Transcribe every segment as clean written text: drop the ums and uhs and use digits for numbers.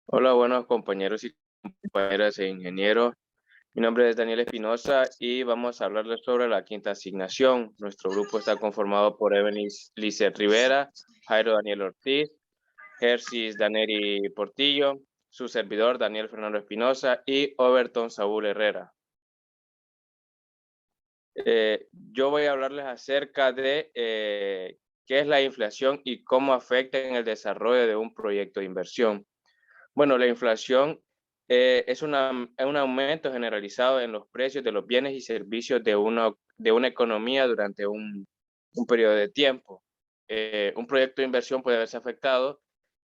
Hola, buenos compañeros y compañeras e ingenieros. Mi nombre es Daniel Espinosa y vamos a hablarles sobre la quinta asignación. Nuestro grupo está conformado por Evelyn Lizeth Rivera, Jairo Daniel Ortiz, Gersis Daneri Portillo, su servidor Daniel Fernando Espinosa y Overton Saúl Herrera. Yo voy a hablarles acerca de qué es la inflación y cómo afecta en el desarrollo de un proyecto de inversión. Bueno, la inflación es un aumento generalizado en los precios de los bienes y servicios de una economía durante un periodo de tiempo. Un proyecto de inversión puede verse afectado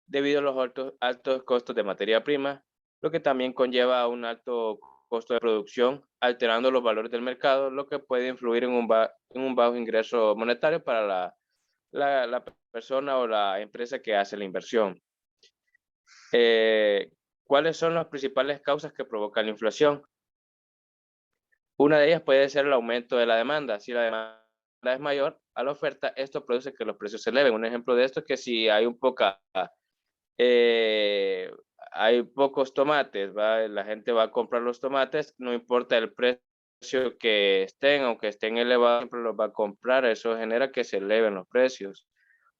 debido a los altos costos de materia prima, lo que también conlleva a un alto costo de producción, alterando los valores del mercado, lo que puede influir en un bajo ingreso monetario para la persona o la empresa que hace la inversión. Eh, ¿Cuáles son las principales causas que provocan la inflación? Una de ellas puede ser el aumento de la demanda. Si la demanda es mayor a la oferta, esto produce que los precios se eleven. Un ejemplo de esto es que si eh, hay pocos tomates, la gente va a comprar los tomates, no importa el precio que estén, aunque estén elevados, siempre los va a comprar. Eso genera que se eleven los precios.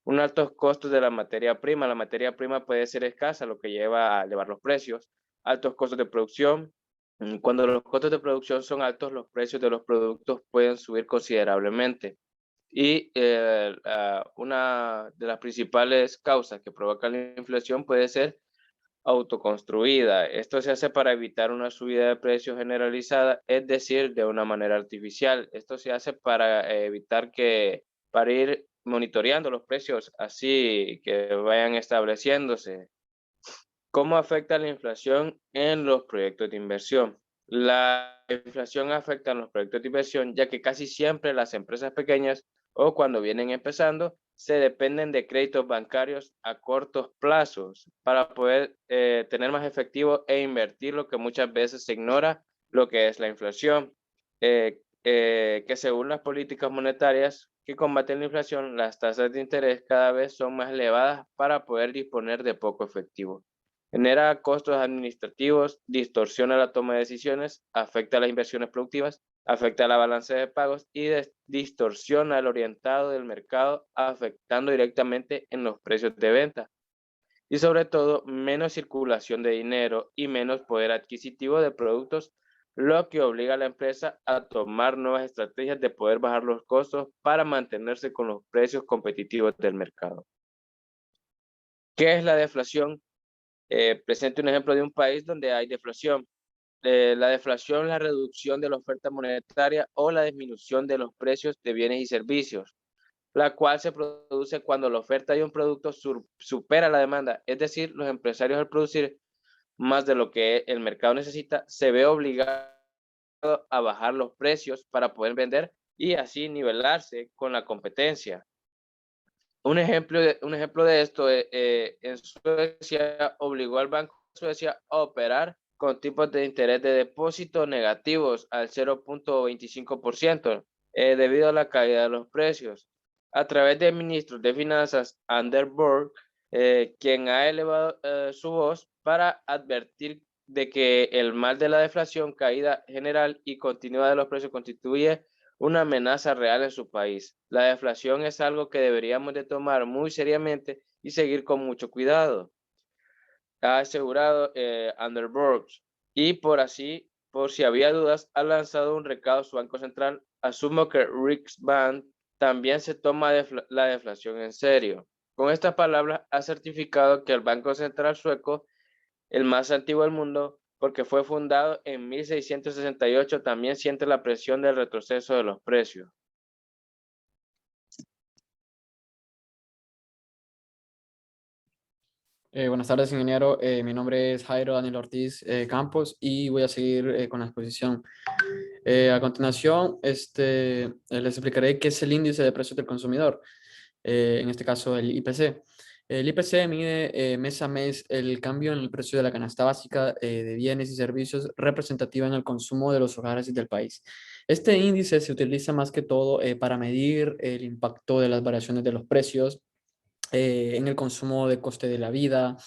Un altos costos de la materia prima. La materia prima puede ser escasa, lo que lleva a elevar los precios. Altos costos de producción. Cuando los costos de producción son altos, los precios de los productos pueden subir considerablemente. Y una de las principales causas que provoca la inflación puede ser autoconstruida. Esto se hace para evitar una subida de precios generalizada, es decir, de una manera artificial. Esto se hace para para ir monitoreando los precios así que vayan estableciéndose. ¿Cómo afecta la inflación en los proyectos de inversión? La inflación afecta en los proyectos de inversión, ya que casi siempre las empresas pequeñas o cuando vienen empezando se dependen de créditos bancarios a cortos plazos para poder tener más efectivo e invertir, lo que muchas veces se ignora lo que es la inflación. Que según las políticas monetarias que combaten la inflación, las tasas de interés cada vez son más elevadas para poder disponer de poco efectivo. Genera costos administrativos, distorsiona la toma de decisiones, afecta las inversiones productivas, afecta la balanza de pagos y distorsiona el orientado del mercado, afectando directamente en los precios de venta. Y sobre todo, menos circulación de dinero y menos poder adquisitivo de productos, lo que obliga a la empresa a tomar nuevas estrategias de poder bajar los costos para mantenerse con los precios competitivos del mercado. ¿Qué es la deflación? Presente un ejemplo de un país donde hay deflación. La deflación es la reducción de la oferta monetaria o la disminución de los precios de bienes y servicios, la cual se produce cuando la oferta de un producto supera la demanda. Es decir, los empresarios al producir más de lo que el mercado necesita, se ve obligado a bajar los precios para poder vender y así nivelarse con la competencia. Un ejemplo de esto, en Suecia obligó al Banco de Suecia a operar con tipos de interés de depósito negativos al 0.25%, debido a la caída de los precios. A través de ministros de finanzas, Anders Borg, quien ha elevado su voz para advertir de que el mal de la deflación, caída general y continua de los precios constituye una amenaza real en su país. La deflación es algo que deberíamos de tomar muy seriamente y seguir con mucho cuidado, ha asegurado Underberg. Y por si había dudas, ha lanzado un recado a su Banco Central. Asumo que Riksbank también se toma la deflación en serio. Con estas palabras, ha certificado que el Banco Central sueco, el más antiguo del mundo, porque fue fundado en 1668, también siente la presión del retroceso de los precios. Buenas tardes, ingeniero. Mi nombre es Jairo Daniel Ortiz Campos y voy a seguir con la exposición. A continuación, les explicaré qué es el índice de precios del consumidor, en este caso el IPC. El IPC mide mes a mes el cambio en el precio de la canasta básica de bienes y servicios representativa en el consumo de los hogares del país. Este índice se utiliza más que todo para medir el impacto de las variaciones de los precios en el consumo de coste de la vida,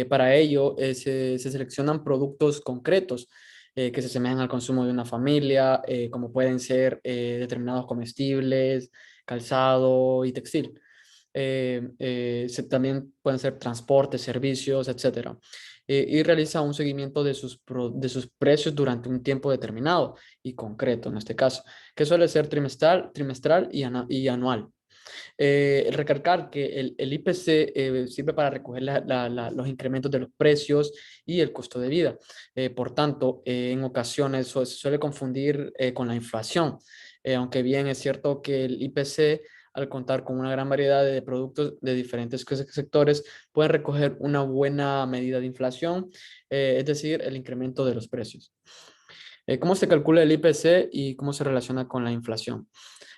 Para ello, se seleccionan productos concretos que se asemejan al consumo de una familia, como pueden ser determinados comestibles, calzado y textil. También pueden ser transportes, servicios, etcétera. Y realiza un seguimiento de sus precios durante un tiempo determinado y concreto en este caso, que suele ser trimestral y anual. Recalcar que el IPC sirve para recoger los incrementos de los precios y el costo de vida. Por tanto, en ocasiones se suele confundir con la inflación, aunque bien es cierto que el IPC, al contar con una gran variedad de productos de diferentes sectores, pueden recoger una buena medida de inflación, es decir, el incremento de los precios. ¿Cómo se calcula el IPC y cómo se relaciona con la inflación?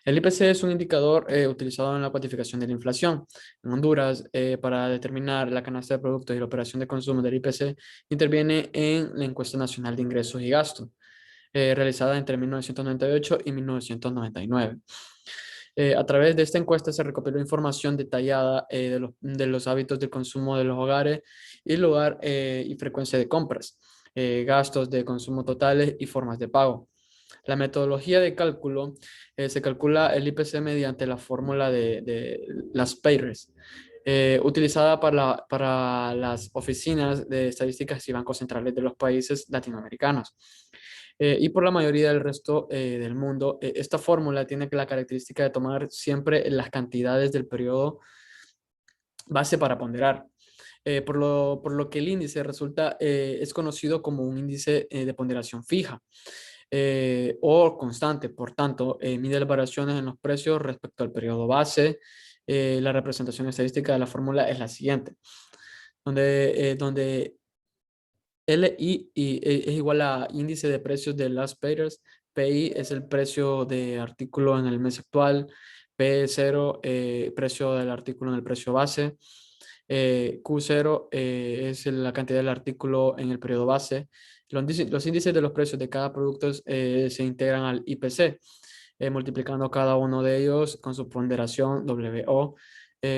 El IPC es un indicador utilizado en la cuantificación de la inflación. En Honduras, para determinar la canasta de productos y la operación de consumo del IPC, interviene en la Encuesta Nacional de Ingresos y Gastos, realizada entre 1998 y 1999. A través de esta encuesta se recopiló información detallada de los hábitos de consumo de los hogares y lugar y frecuencia de compras, gastos de consumo totales y formas de pago. La metodología de cálculo se calcula el IPC mediante la fórmula de las PAYRES, utilizada para las oficinas de estadísticas y bancos centrales de los países latinoamericanos. Y por la mayoría del resto del mundo, esta fórmula tiene la característica de tomar siempre las cantidades del periodo base para ponderar. Por lo que el índice es conocido como un índice de ponderación fija o constante. Por tanto, mide las variaciones en los precios respecto al periodo base. La representación estadística de la fórmula es la siguiente, donde es igual a índice de precios de last payers. PI es el precio de artículo en el mes actual. P0, precio del artículo en el precio base. Q0 es la cantidad del artículo en el periodo base. Los índices de los precios de cada producto se integran al IPC, multiplicando cada uno de ellos con su ponderación WO,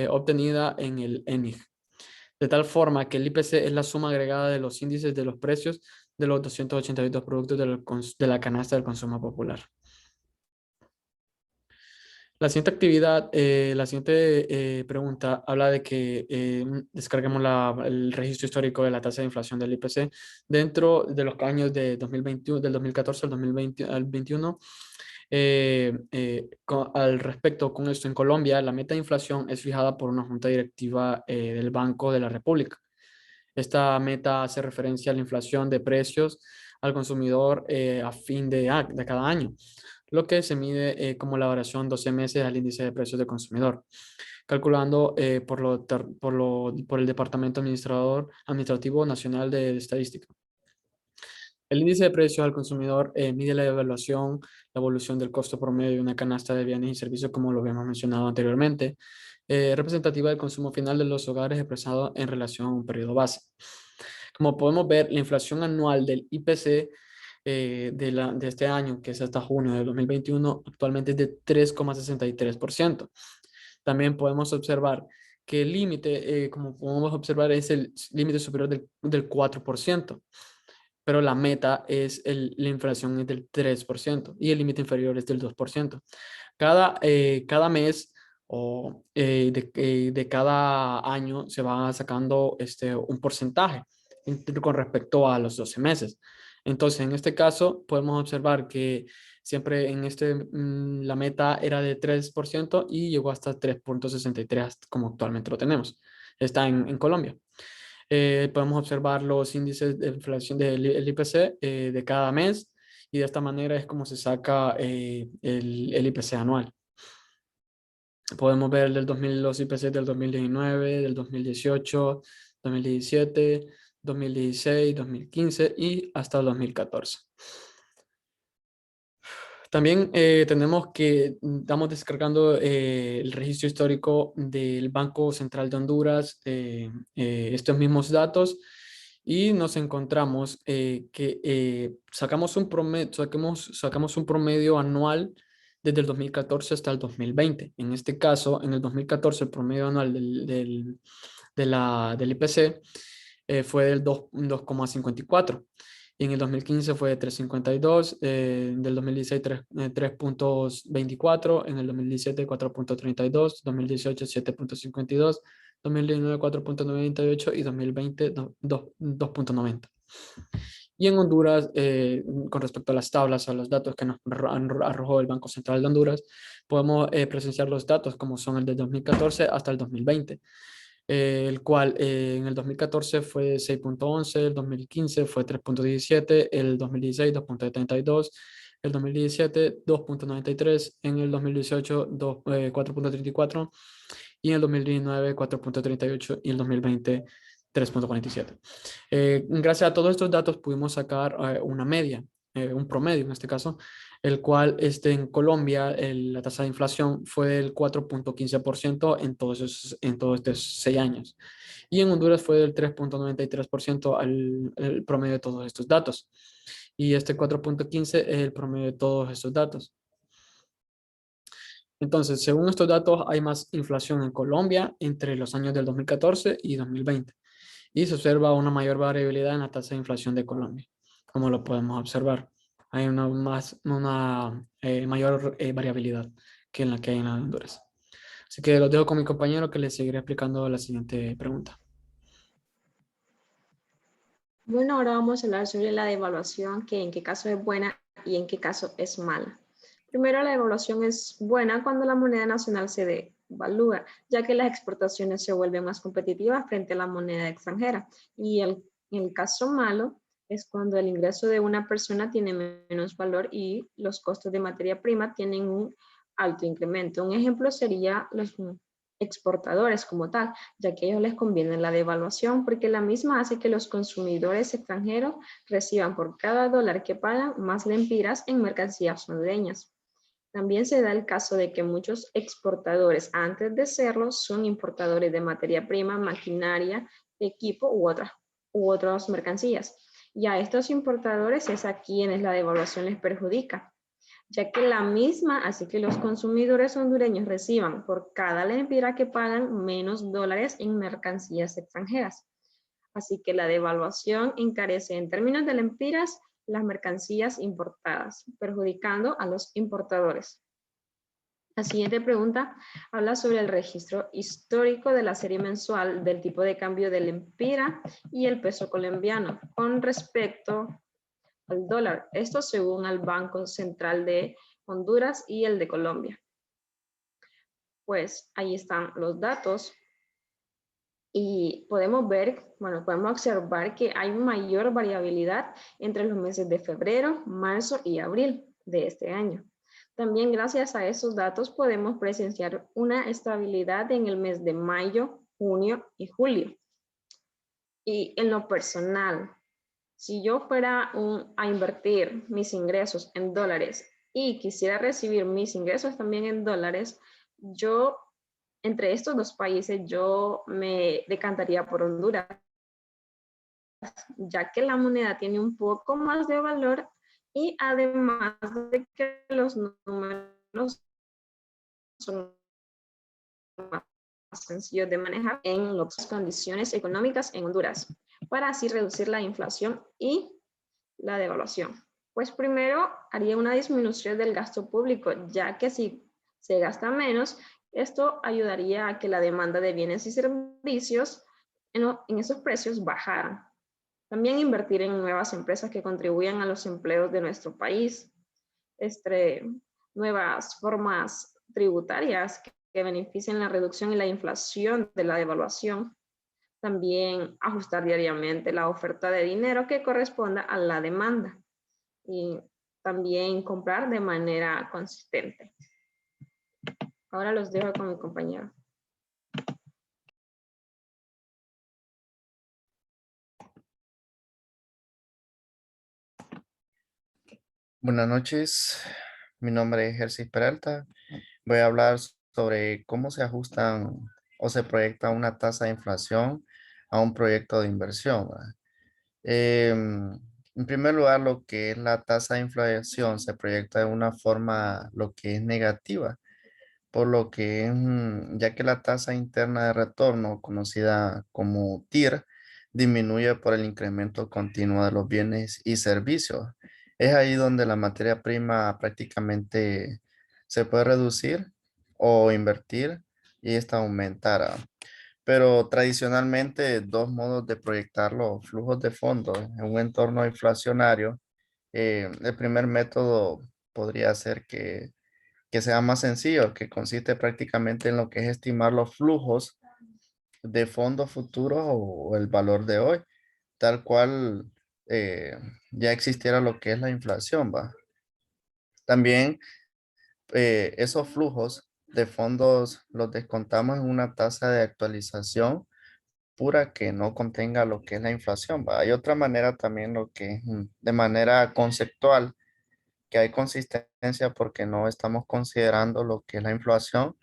obtenida en el ENIG. De tal forma que el IPC es la suma agregada de los índices de los precios de los 282 productos de la canasta del consumo popular. La siguiente pregunta habla de que descarguemos el registro histórico de la tasa de inflación del IPC dentro de los años de 2021, del 2014 al 2020, al 21. Al respecto con esto, en Colombia, la meta de inflación es fijada por una junta directiva del Banco de la República. Esta meta hace referencia a la inflación de precios al consumidor a fin de cada año, lo que se mide como la variación 12 meses al índice de precios del consumidor, calculando por el Departamento Administrativo Nacional de Estadística. El índice de precios al consumidor mide la evolución del costo promedio de una canasta de bienes y servicios, como lo habíamos mencionado anteriormente, representativa del consumo final de los hogares expresado en relación a un periodo base. Como podemos ver, la inflación anual del IPC de este año, que es hasta junio de 2021, actualmente es de 3,63%. También podemos observar que el límite, como podemos observar, es el límite superior del 4%, pero la meta es la inflación es del 3% y el límite inferior es del 2%. Cada mes o de cada año se va sacando un porcentaje con respecto a los 12 meses. Entonces, en este caso, podemos observar que siempre la meta era de 3% y llegó hasta 3,63 como actualmente lo tenemos. Está en Colombia. Podemos observar los índices de inflación del IPC de cada mes y de esta manera es como se saca el IPC anual. Podemos ver los IPC del 2019, del 2018, 2017, 2016, 2015 y hasta el 2014. También tenemos que estamos descargando el registro histórico del Banco Central de Honduras, estos mismos datos, y nos encontramos que sacamos un promedio anual desde el 2014 hasta el 2020. En este caso, en el 2014, el promedio anual del IPC fue del 2,54. Y en el 2015 fue de 3,52, del 2016 3,24, en el 2017 4,32, 2018 7,52, 2019 4,98 y 2020 2,90. Y en Honduras, con respecto a las tablas, a los datos que nos arrojó el Banco Central de Honduras, podemos presenciar los datos como son el del 2014 hasta el 2020, el cual en el 2014 fue 6,11, el 2015 fue 3,17, el 2016 2,72, el 2017 2,93, en el 2018 4,34 y en el 2019 4,38 y en el 2020 3,47. Gracias a todos estos datos pudimos sacar una media, un promedio en este caso, el cual en Colombia la tasa de inflación fue del 4,15% en todos estos 6 años. Y en Honduras fue del 3,93% el promedio de todos estos datos. Y este 4,15 es el promedio de todos estos datos. Entonces, según estos datos, hay más inflación en Colombia entre los años del 2014 y 2020. Y se observa una mayor variabilidad en la tasa de inflación de Colombia, como lo podemos observar. Hay una mayor variabilidad que en la que hay en la de Honduras. Así que los dejo con mi compañero que les seguiré explicando la siguiente pregunta. Bueno, ahora vamos a hablar sobre la devaluación, que en qué caso es buena y en qué caso es mala. Primero, la devaluación es buena cuando la moneda nacional se devalúa, ya que las exportaciones se vuelven más competitivas frente a la moneda extranjera. Y el caso malo es cuando el ingreso de una persona tiene menos valor y los costos de materia prima tienen un alto incremento. Un ejemplo sería los exportadores como tal, ya que a ellos les conviene la devaluación porque la misma hace que los consumidores extranjeros reciban por cada dólar que pagan más lempiras en mercancías hondureñas. También se da el caso de que muchos exportadores antes de serlo son importadores de materia prima, maquinaria, equipo u otras mercancías. Y a estos importadores es a quienes la devaluación les perjudica, ya que la misma hace que los consumidores hondureños reciban por cada lempira que pagan menos dólares en mercancías extranjeras. Así que la devaluación encarece en términos de lempiras las mercancías importadas, perjudicando a los importadores. La siguiente pregunta habla sobre el registro histórico de la serie mensual del tipo de cambio del lempira y el peso colombiano con respecto al dólar. Esto según el Banco Central de Honduras y el de Colombia. Pues ahí están los datos y podemos ver, bueno, podemos observar que hay mayor variabilidad entre los meses de febrero, marzo y abril de este año. También gracias a esos datos podemos presenciar una estabilidad en el mes de mayo, junio y julio. Y en lo personal, si yo fuera a invertir mis ingresos en dólares y quisiera recibir mis ingresos también en dólares, yo, entre estos dos países, yo me decantaría por Honduras, ya que la moneda tiene un poco más de valor y además de que los números son más sencillos de manejar en las condiciones económicas en Honduras, para así reducir la inflación y la devaluación. Pues primero haría una disminución del gasto público, ya que si se gasta menos, esto ayudaría a que la demanda de bienes y servicios en esos precios bajaran. También invertir en nuevas empresas que contribuyan a los empleos de nuestro país, nuevas formas tributarias que beneficien la reducción y la inflación de la devaluación. También ajustar diariamente la oferta de dinero que corresponda a la demanda y también comprar de manera consistente. Ahora los dejo con mi compañero. Buenas noches, mi nombre es Jersey Peralta. Voy a hablar sobre cómo se ajustan o se proyecta una tasa de inflación a un proyecto de inversión, ¿verdad? En primer lugar, lo que es la tasa de inflación se proyecta de una forma lo que es negativa, por lo que ya que la tasa interna de retorno, conocida como TIR, disminuye por el incremento continuo de los bienes y servicios. Es ahí donde la materia prima prácticamente se puede reducir o invertir y esta aumentará. Pero tradicionalmente, dos modos de proyectar los flujos de fondos en un entorno inflacionario. El primer método podría ser que sea más sencillo, que consiste prácticamente en lo que es estimar los flujos de fondos futuros o el valor de hoy, tal cual eh, ya existiera lo que es la inflación, ¿va? También esos flujos de fondos los descontamos en una tasa de actualización pura que no contenga lo que es la inflación, ¿va? Hay otra manera también lo que es de manera conceptual, que hay consistencia porque no estamos considerando lo que es la inflación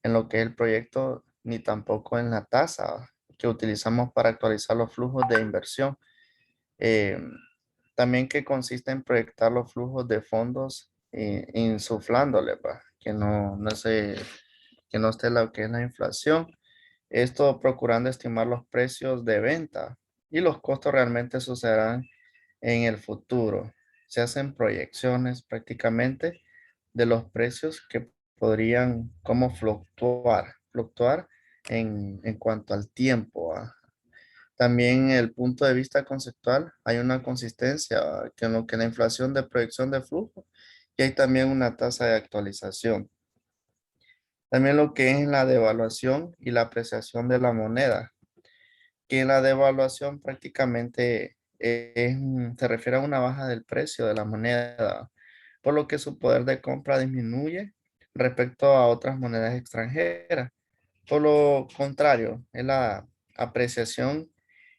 en lo que es el proyecto, ni tampoco en la tasa que utilizamos para actualizar los flujos de inversión. Eh, También que consiste en proyectar los flujos de fondos insuflándole, ¿va? Que no esté lo que es la inflación. Esto procurando estimar los precios de venta y los costos realmente sucederán en el futuro. Se hacen proyecciones prácticamente de los precios que podrían como fluctuar en cuanto al tiempo. También el punto de vista conceptual, hay una consistencia que en lo que la inflación de proyección de flujo y hay también una tasa de actualización. También lo que es la devaluación y la apreciación de la moneda, que la devaluación prácticamente se refiere a una baja del precio de la moneda, por lo que su poder de compra disminuye respecto a otras monedas extranjeras. Por lo contrario, es la apreciación,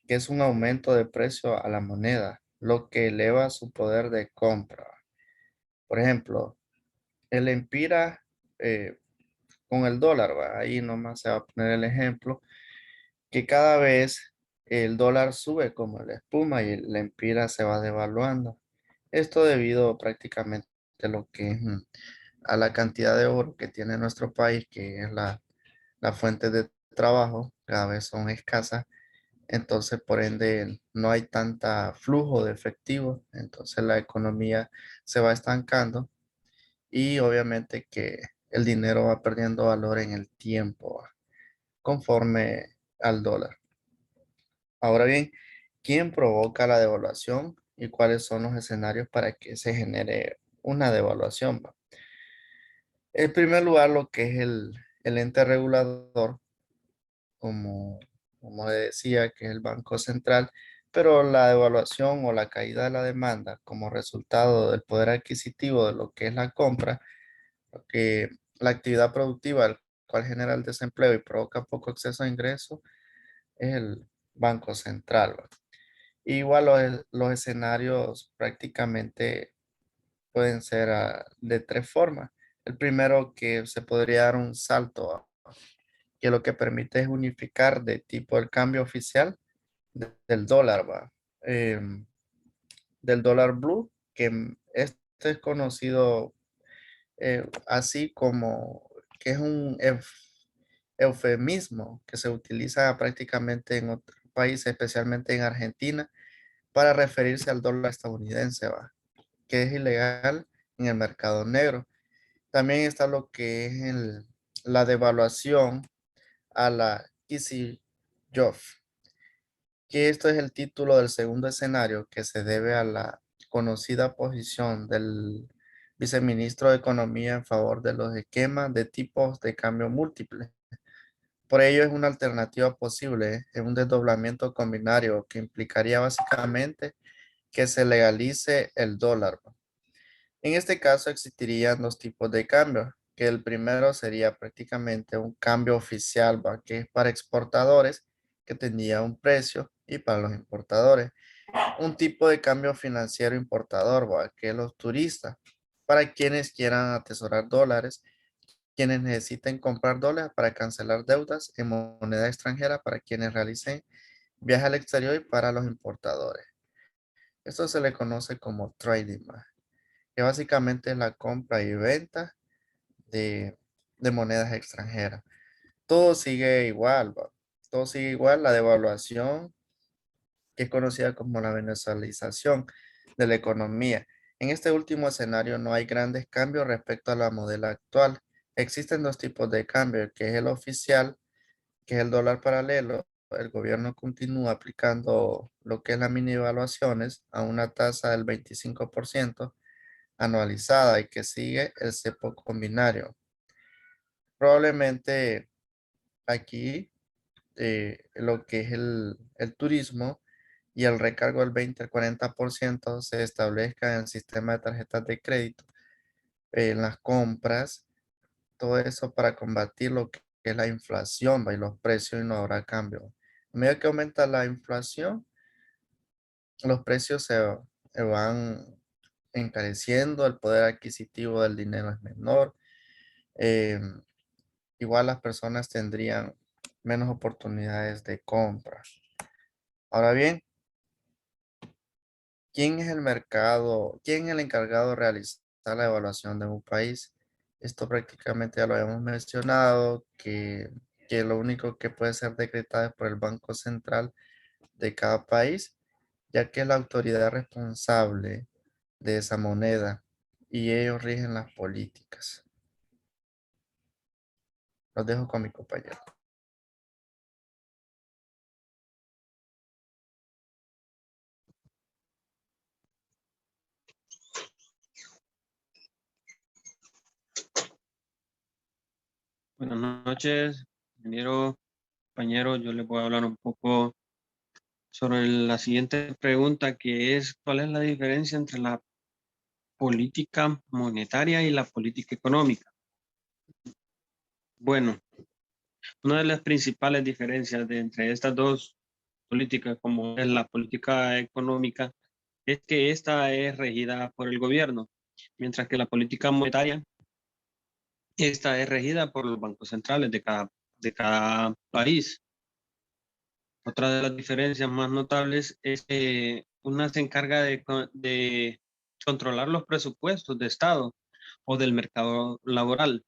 que es un aumento de precio a la moneda, lo que eleva su poder de compra. Por ejemplo, el empira con el dólar, ¿va? Ahí nomás se va a poner el ejemplo, que cada vez el dólar sube como la espuma y la empira se va devaluando. Esto debido prácticamente a lo que es, a la cantidad de oro que tiene nuestro país, que es la fuente de trabajo, cada vez son escasas. Entonces, por ende, no hay tanta flujo de efectivo. Entonces, la economía se va estancando y obviamente que el dinero va perdiendo valor en el tiempo conforme al dólar. Ahora bien, ¿quién provoca la devaluación y cuáles son los escenarios para que se genere una devaluación? En primer lugar, lo que es el ente regulador, como, como le decía, que es el Banco Central, pero la devaluación o la caída de la demanda como resultado del poder adquisitivo de lo que es la compra, que la actividad productiva, el cual genera el desempleo y provoca poco acceso a ingresos, es el Banco Central, ¿va? Igual los escenarios prácticamente pueden ser de tres formas. El primero, que se podría dar un salto, que lo que permite es unificar de tipo el cambio oficial del dólar, ¿va? Em, del dólar blue, que este es conocido así como que es un eufemismo que se utiliza prácticamente en otros países, especialmente en Argentina, para referirse al dólar estadounidense, ¿va? Que es ilegal en el mercado negro. También está lo que es la devaluación a la Kicillof, que esto es el título del segundo escenario que se debe a la conocida posición del viceministro de Economía en favor de los esquemas de tipos de cambio múltiples. Por ello es una alternativa posible en un desdoblamiento combinario que implicaría básicamente que se legalice el dólar. En este caso existirían dos tipos de cambio, que el primero sería prácticamente un cambio oficial, ¿va? Que es para exportadores, que tendría un precio, y para los importadores, un tipo de cambio financiero importador, ¿va? Que es los turistas, para quienes quieran atesorar dólares, quienes necesiten comprar dólares para cancelar deudas en moneda extranjera, para quienes realicen viajes al exterior y para los importadores. Esto se le conoce como trading, ¿va? Que básicamente es la compra y venta de monedas extranjeras. Todo sigue igual, ¿va? Todo sigue igual, la devaluación que es conocida como la venezuelización de la economía. En este último escenario no hay grandes cambios respecto a la modelo actual. Existen dos tipos de cambio, que es el oficial, que es el dólar paralelo. El gobierno continúa aplicando lo que es la mini evaluaciones a una tasa del 25% anualizada y que sigue el cepo combinario. Probablemente aquí lo que es el turismo y el recargo del 20 al 40% se establezca en el sistema de tarjetas de crédito, en las compras, todo eso para combatir lo que es la inflación, ¿va? Y los precios y no habrá cambio. A medida que aumenta la inflación, los precios se van encareciendo, el poder adquisitivo del dinero es menor. eh, Igual las personas tendrían menos oportunidades de compra. Ahora bien, ¿quién es el mercado? ¿Quién es el encargado de realizar la evaluación de un país? Esto prácticamente ya lo habíamos mencionado, que lo único que puede ser decretado es por el Banco Central de cada país, ya que es la autoridad responsable de esa moneda y ellos rigen las políticas. Los dejo con mi compañero. Buenas noches, ingeniero, compañero. Yo les voy a hablar un poco sobre la siguiente pregunta, que es ¿cuál es la diferencia entre la política monetaria y la política económica? Bueno, una de las principales diferencias entre estas dos políticas, como es la política económica, es que esta es regida por el gobierno, mientras que la política monetaria, esta es regida por los bancos centrales de cada país. Otra de las diferencias más notables es que una se encarga de controlar los presupuestos de Estado o del mercado laboral.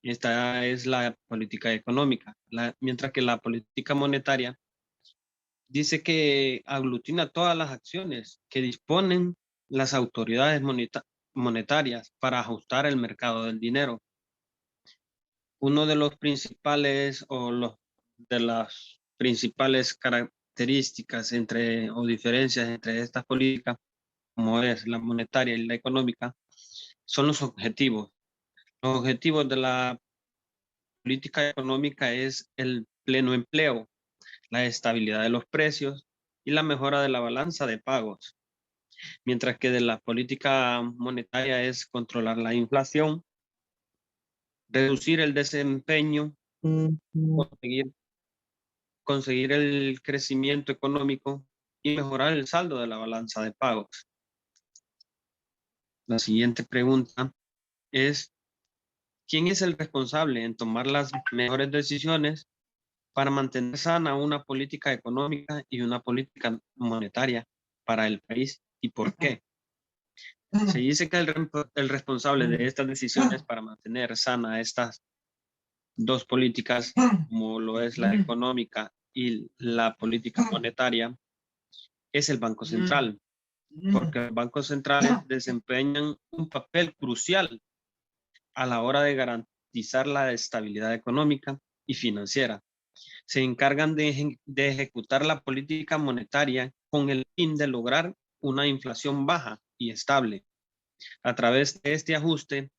Esta es la política económica, mientras que la política monetaria dice que aglutina todas las acciones que disponen las autoridades monetarias para ajustar el mercado del dinero. Uno de los principales de las principales características o diferencias entre estas políticas, como es la monetaria y la económica, son los objetivos. Los objetivos de la política económica es el pleno empleo, la estabilidad de los precios y la mejora de la balanza de pagos, mientras que de la política monetaria es controlar la inflación, reducir el desempeño, conseguir el crecimiento económico y mejorar el saldo de la balanza de pagos. La siguiente pregunta es, ¿quién es el responsable en tomar las mejores decisiones para mantener sana una política económica y una política monetaria para el país y por qué? Se dice que el responsable de estas decisiones para mantener sana estas dos políticas, como lo es la económica y la política monetaria, es el Banco Central, porque los bancos centrales desempeñan un papel crucial a la hora de garantizar la estabilidad económica y financiera. Se encargan de ejecutar la política monetaria con el fin de lograr una inflación baja y estable. A través de este ajuste,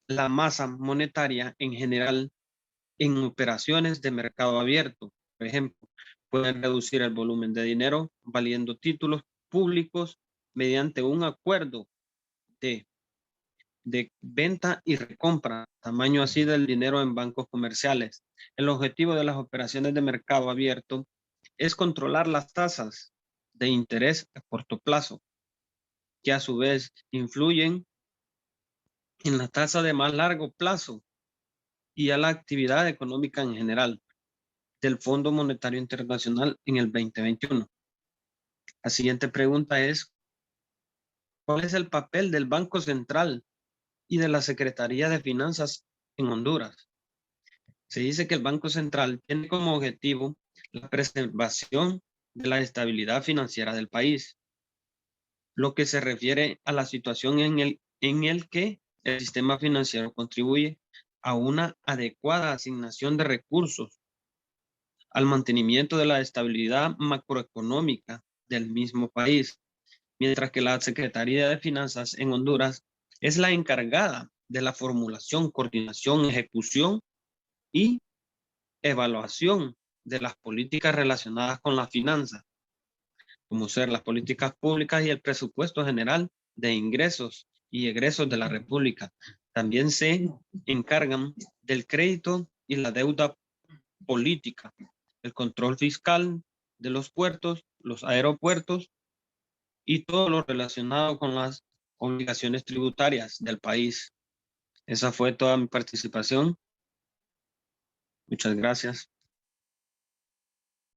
la masa monetaria en general en operaciones de mercado abierto, por ejemplo, pueden reducir el volumen de dinero valiendo títulos públicos mediante un acuerdo de venta y recompra, tamaño así del dinero en bancos comerciales. El objetivo de las operaciones de mercado abierto es controlar las tasas de interés a corto plazo, que a su vez influyen en la tasa de más largo plazo y a la actividad económica en general del Fondo Monetario Internacional en el 2021. La siguiente pregunta es, ¿cuál es el papel del Banco Central y de la Secretaría de Finanzas en Honduras? Se dice que el Banco Central tiene como objetivo la preservación de la estabilidad financiera del país, lo que se refiere a la situación en el que el sistema financiero contribuye a una adecuada asignación de recursos, al mantenimiento de la estabilidad macroeconómica del mismo país, mientras que la Secretaría de Finanzas en Honduras es la encargada de la formulación, coordinación, ejecución y evaluación de las políticas relacionadas con las finanzas, como ser las políticas públicas y el presupuesto general de ingresos y egresos de la República. También se encargan del crédito y la deuda política, el control fiscal de los puertos, los aeropuertos y todo lo relacionado con las obligaciones tributarias del país. Esa fue toda mi participación. Muchas gracias.